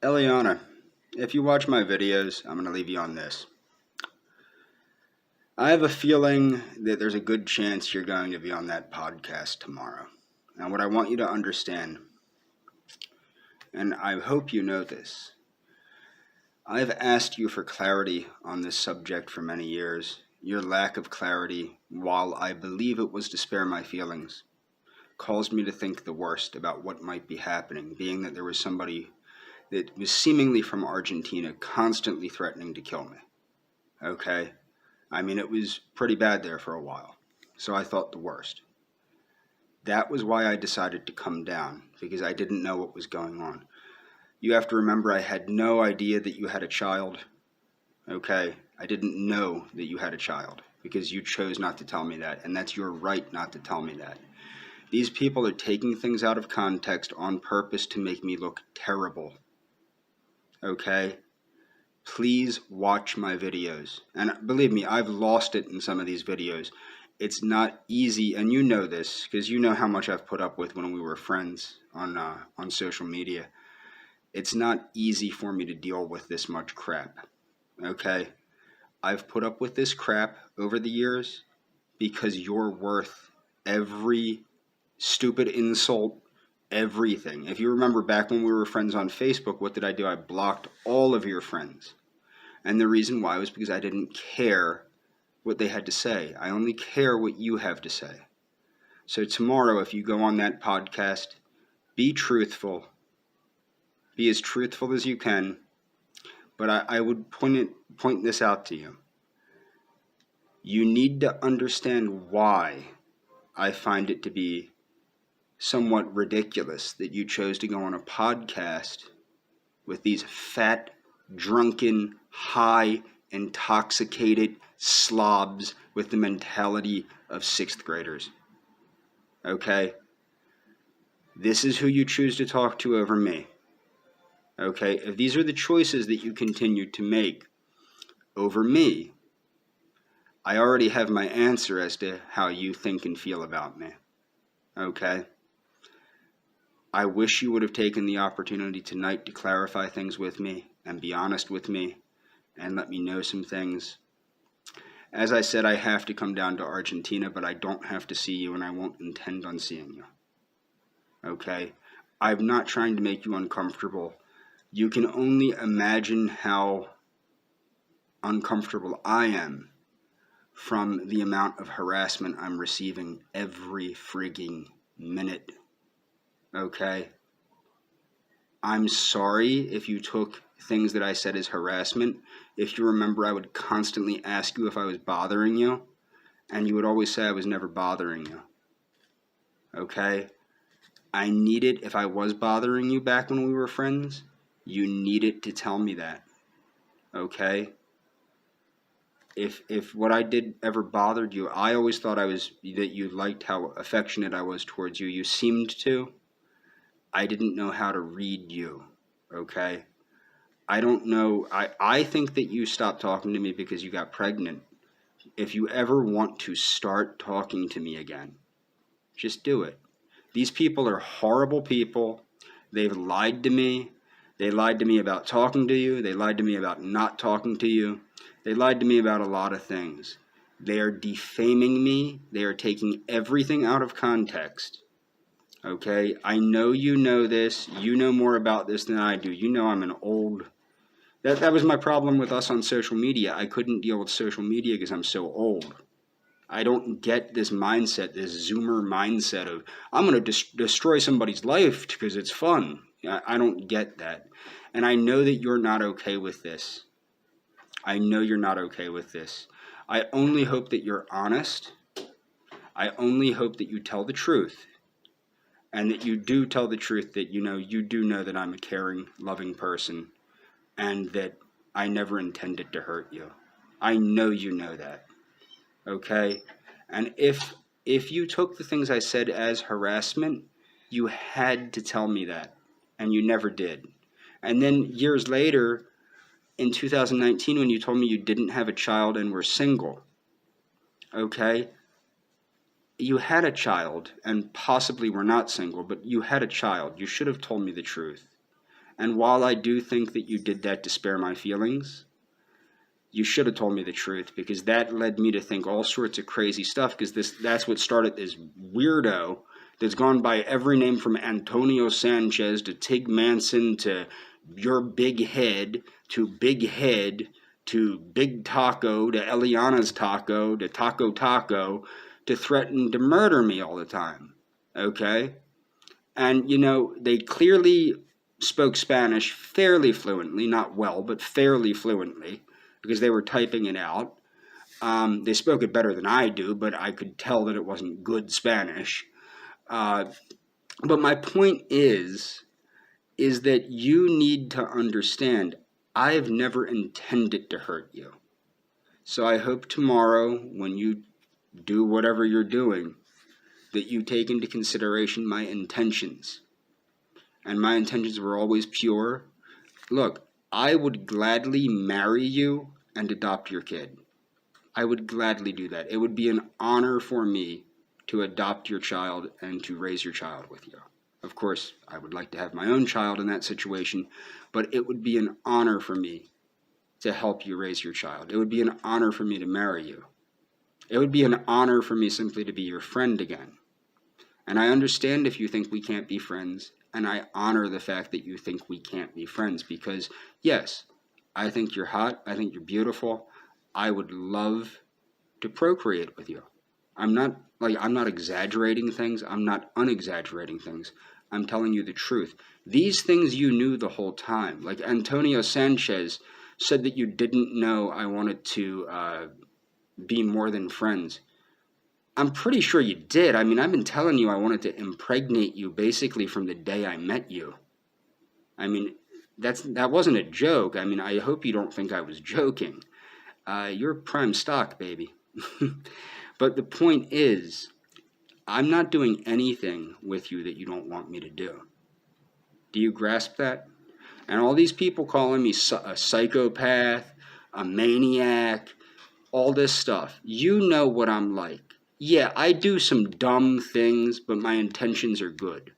Eliana, if you watch my videos, I'm going to leave you on this. I have a feeling that there's a good chance you're going to be on that podcast tomorrow. And what I want you to understand, and I hope you know this, I've asked you for clarity on this subject for many years. Your lack of clarity, while I believe it was to spare my feelings, caused me to think the worst about what might be happening, being that there was somebody that was seemingly from Argentina constantly threatening to kill me. Okay? I mean, it was pretty bad there for a while. So I thought the worst. That was why I decided to come down, because I didn't know what was going on. You have to remember, I had no idea that you had a child. Okay? I didn't know that you had a child, because you chose not to tell me that, and that's your right not to tell me that. These people are taking things out of context on purpose to make me look terrible. Okay? Please watch my videos. And believe me, I've lost it in some of these videos. It's not easy, and you know this, because you know how much I've put up with when we were friends on social media. It's not easy for me to deal with this much crap. Okay? I've put up with this crap over the years because you're worth every stupid insult, everything. If you remember back when we were friends on Facebook, what did I do? I blocked all of your friends. And the reason why was because I didn't care what they had to say. I only care what you have to say. So tomorrow, if you go on that podcast, be truthful. Be as truthful as you can. But I would point this out to you. You need to understand why I find it to be somewhat ridiculous that you chose to go on a podcast with these fat, drunken, high, intoxicated slobs with the mentality of 6th graders. Okay? This is who you choose to talk to over me. Okay? If these are the choices that you continue to make over me, I already have my answer as to how you think and feel about me. Okay? I wish you would have taken the opportunity tonight to clarify things with me and be honest with me and let me know some things. As I said, I have to come down to Argentina, but I don't have to see you, and I won't intend on seeing you. Okay? I'm not trying to make you uncomfortable. You can only imagine how uncomfortable I am from the amount of harassment I'm receiving every frigging minute. Okay? I'm sorry if you took things that I said as harassment. If you remember, I would constantly ask you if I was bothering you, and you would always say I was never bothering you. Okay? I needed, if I was bothering you back when we were friends, you needed to tell me that. Okay? If what I did ever bothered you, I always thought that you liked how affectionate I was towards you. You seemed to. I didn't know how to read you, okay? I don't know. I think that you stopped talking to me because you got pregnant. If you ever want to start talking to me again, just do it. These people are horrible people. They've lied to me. They lied to me about talking to you. They lied to me about not talking to you. They lied to me about a lot of things. They are defaming me. They are taking everything out of context. Okay, I know you know this. You know more about this than I do. You know I'm an old... That was my problem with us on social media. I couldn't deal with social media because I'm so old. I don't get this mindset, this Zoomer mindset of, I'm going to destroy somebody's life because it's fun. I don't get that. And I know that you're not okay with this. I know you're not okay with this. I only hope that you're honest. I only hope that you tell the truth. And that you do tell the truth, that you do know that I'm a caring, loving person, and that I never intended to hurt you. I know you know that. Okay? And if you took the things I said as harassment, you had to tell me that, and you never did. And then years later, in 2019, when you told me you didn't have a child and were single, okay? You had a child, and possibly were not single, but you had a child. You should have told me the truth. And while I do think that you did that to spare my feelings, you should have told me the truth, because that led me to think all sorts of crazy stuff, because that's what started this weirdo that's gone by every name from Antonio Sanchez to Tig Manson to your big head to Big Taco to Eliana's Taco to Taco Taco to threaten to murder me all the time. Okay? And, they clearly spoke Spanish fairly fluently, not well, but fairly fluently, because they were typing it out. They spoke it better than I do, but I could tell that it wasn't good Spanish. But my point is that you need to understand, I've never intended to hurt you. So I hope tomorrow, when you do whatever you're doing, that you take into consideration my intentions. And my intentions were always pure. Look, I would gladly marry you and adopt your kid. I would gladly do that. It would be an honor for me to adopt your child and to raise your child with you. Of course, I would like to have my own child in that situation, but it would be an honor for me to help you raise your child. It would be an honor for me to marry you. It would be an honor for me simply to be your friend again. And I understand if you think we can't be friends, and I honor the fact that you think we can't be friends, because yes, I think you're hot, I think you're beautiful, I would love to procreate with you. I'm not exaggerating things, I'm not unexaggerating things, I'm telling you the truth. These things you knew the whole time. Like Antonio Sanchez said that you didn't know I wanted to be more than friends. I'm pretty sure you did. I mean, I've been telling you I wanted to impregnate you basically from the day I met you. I mean, that wasn't a joke. I mean, I hope you don't think I was joking. You're prime stock, baby. But the point is, I'm not doing anything with you that you don't want me to do. Do you grasp that? And all these people calling me a psychopath, a maniac, all this stuff. You know what I'm like. Yeah, I do some dumb things, but my intentions are good.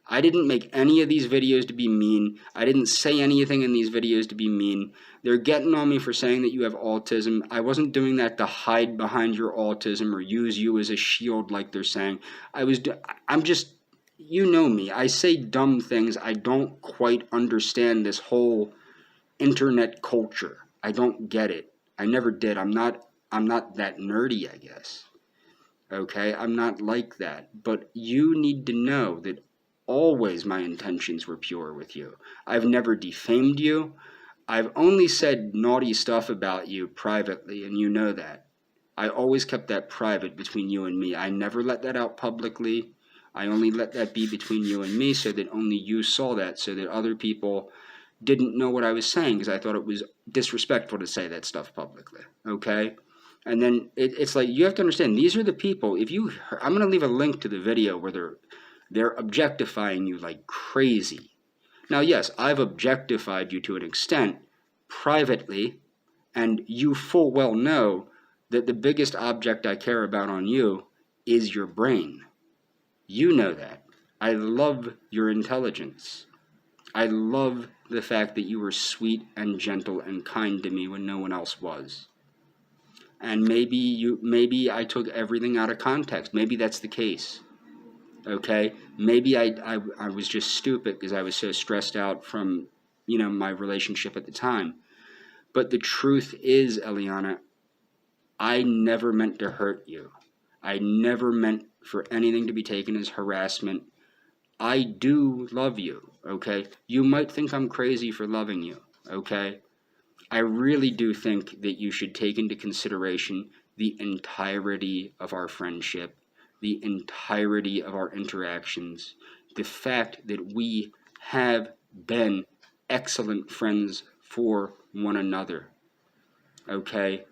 I didn't make any of these videos to be mean. I didn't say anything in these videos to be mean. They're getting on me for saying that you have autism. I wasn't doing that to hide behind your autism or use you as a shield like they're saying. I'm just, you know me. I say dumb things. I don't quite understand this whole internet culture. I don't get it. I never did. I'm not that nerdy, I guess. Okay, I'm not like that. But you need to know that always my intentions were pure with you. I've never defamed you. I've only said naughty stuff about you privately, and you know that. I always kept that private between you and me. I never let that out publicly. I only let that be between you and me so that only you saw that, so that other people didn't know what I was saying, because I thought it was disrespectful to say that stuff publicly. Okay? And then it's like, you have to understand, these are the people, I'm going to leave a link to the video where they're objectifying you like crazy. Now, yes, I've objectified you to an extent privately, and you full well know that the biggest object I care about on you is your brain. You know that. I love your intelligence. I love the fact that you were sweet and gentle and kind to me when no one else was. And maybe I took everything out of context. Maybe that's the case. Okay? Maybe I was just stupid because I was so stressed out from, my relationship at the time. But the truth is, Eliana, I never meant to hurt you. I never meant for anything to be taken as harassment. I do love you, okay? You might think I'm crazy for loving you, okay? I really do think that you should take into consideration the entirety of our friendship, the entirety of our interactions, the fact that we have been excellent friends for one another, okay?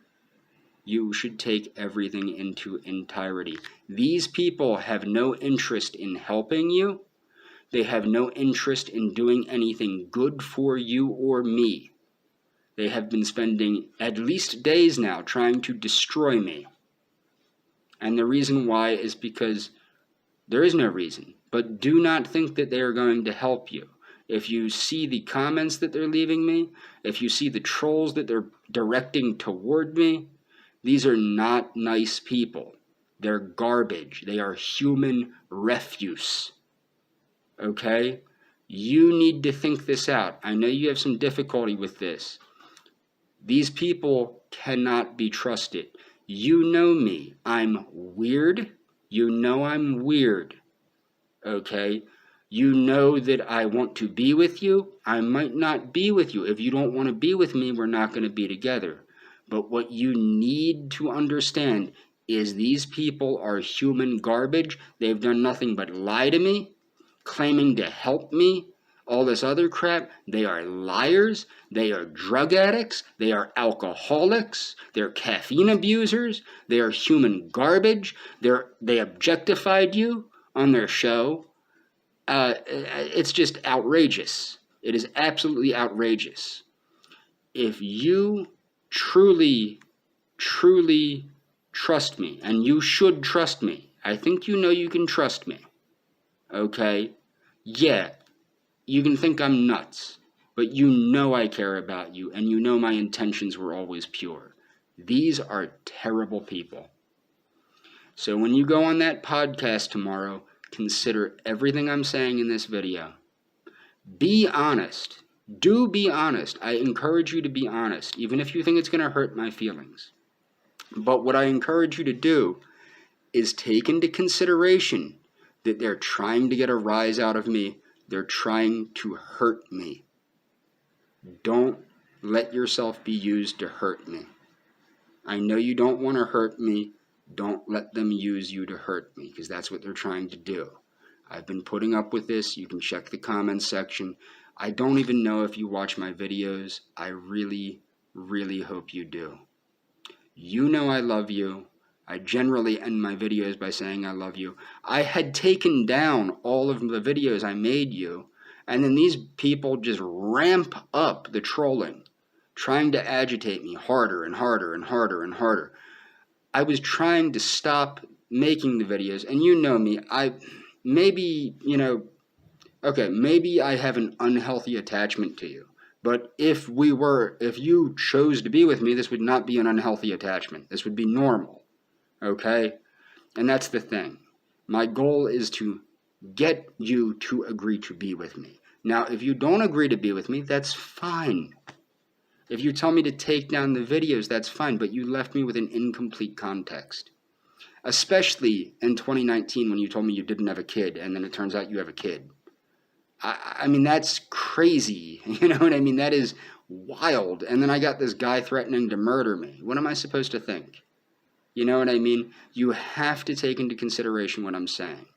You should take everything into entirety. These people have no interest in helping you. They have no interest in doing anything good for you or me. They have been spending at least days now trying to destroy me. And the reason why is because there is no reason. But do not think that they are going to help you. if you see the comments that they're leaving me, if you see the trolls that they're directing toward me, these are not nice people. They're garbage. They are human refuse. Okay? You need to think this out. I know you have some difficulty with this. These people cannot be trusted. You know me. I'm weird. You know I'm weird. Okay? You know that I want to be with you. I might not be with you. If you don't want to be with me, we're not going to be together. But what you need to understand is these people are human garbage. They've done nothing but lie to me, claiming to help me, all this other crap. They are liars. They are drug addicts. They are alcoholics. They're caffeine abusers. They are human garbage. They objectified you on their show. It's just outrageous. It is absolutely outrageous. If you truly trust me, and you should trust me, I think you know you can trust me, okay? Yeah, you can think I'm nuts, but you know I care about you, and you know my intentions were always pure. These are terrible people. So when you go on that podcast tomorrow, consider everything I'm saying in this video. Be honest. Do be honest. I encourage you to be honest, even if you think it's going to hurt my feelings. But what I encourage you to do is take into consideration that they're trying to get a rise out of me. They're trying to hurt me. Don't let yourself be used to hurt me. I know you don't want to hurt me. Don't let them use you to hurt me, because that's what they're trying to do. I've been putting up with this. You can check the comments section. I don't even know if you watch my videos. I really, really hope you do. You know I love you. I generally end my videos by saying I love you. I had taken down all of the videos I made you, and then these people just ramp up the trolling, trying to agitate me harder and harder and harder and harder. I was trying to stop making the videos, and you know me, maybe I have an unhealthy attachment to you. But if you chose to be with me, this would not be an unhealthy attachment. This would be normal. Okay? And that's the thing. My goal is to get you to agree to be with me. Now, if you don't agree to be with me, that's fine. If you tell me to take down the videos, that's fine, but you left me with an incomplete context. Especially in 2019 when you told me you didn't have a kid, and then it turns out you have a kid. I mean, that's crazy. You know what I mean? That is wild. And then I got this guy threatening to murder me. What am I supposed to think? You know what I mean? You have to take into consideration what I'm saying.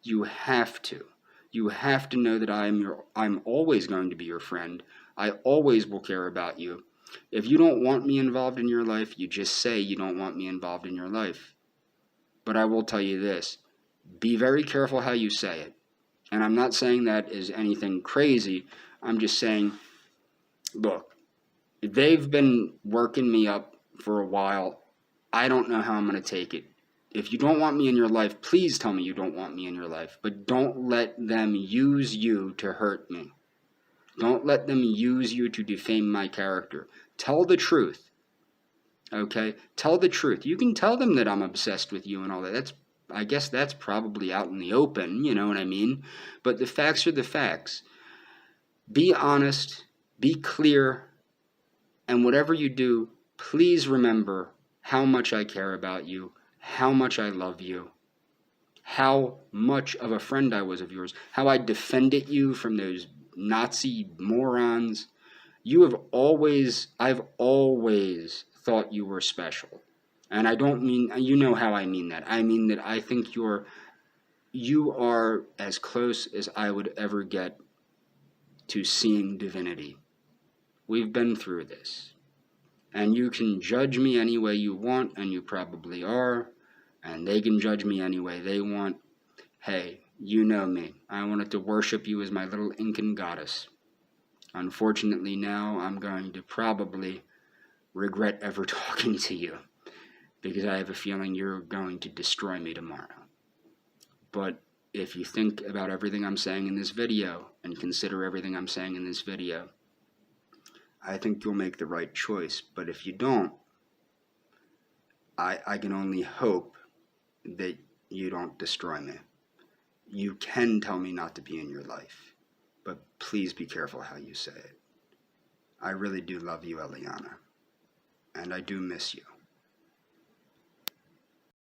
You have to. You have to know that I'm always going to be your friend. I always will care about you. If you don't want me involved in your life, you just say you don't want me involved in your life. But I will tell you this. Be very careful how you say it. And I'm not saying that is anything crazy. I'm just saying, look, they've been working me up for a while. I don't know how I'm going to take it. If you don't want me in your life, please tell me you don't want me in your life. But don't let them use you to hurt me. Don't let them use you to defame my character. Tell the truth. Okay? Tell the truth. You can tell them that I'm obsessed with you and all that. I guess that's probably out in the open, you know what I mean? But the facts are the facts. Be honest, be clear, and whatever you do, please remember how much I care about you, how much I love you, how much of a friend I was of yours, how I defended you from those Nazi morons. I've always thought you were special. And I don't mean, you know how I mean that. I mean that I think you are as close as I would ever get to seeing divinity. We've been through this. And you can judge me any way you want, and you probably are. And they can judge me any way they want. Hey, you know me. I wanted to worship you as my little Incan goddess. Unfortunately, now I'm going to probably regret ever talking to you, because I have a feeling you're going to destroy me tomorrow. But if you think about everything I'm saying in this video and consider everything I'm saying in this video, I think you'll make the right choice. But if you don't, I can only hope that you don't destroy me. You can tell me not to be in your life, but please be careful how you say it. I really do love you, Eliana, and I do miss you.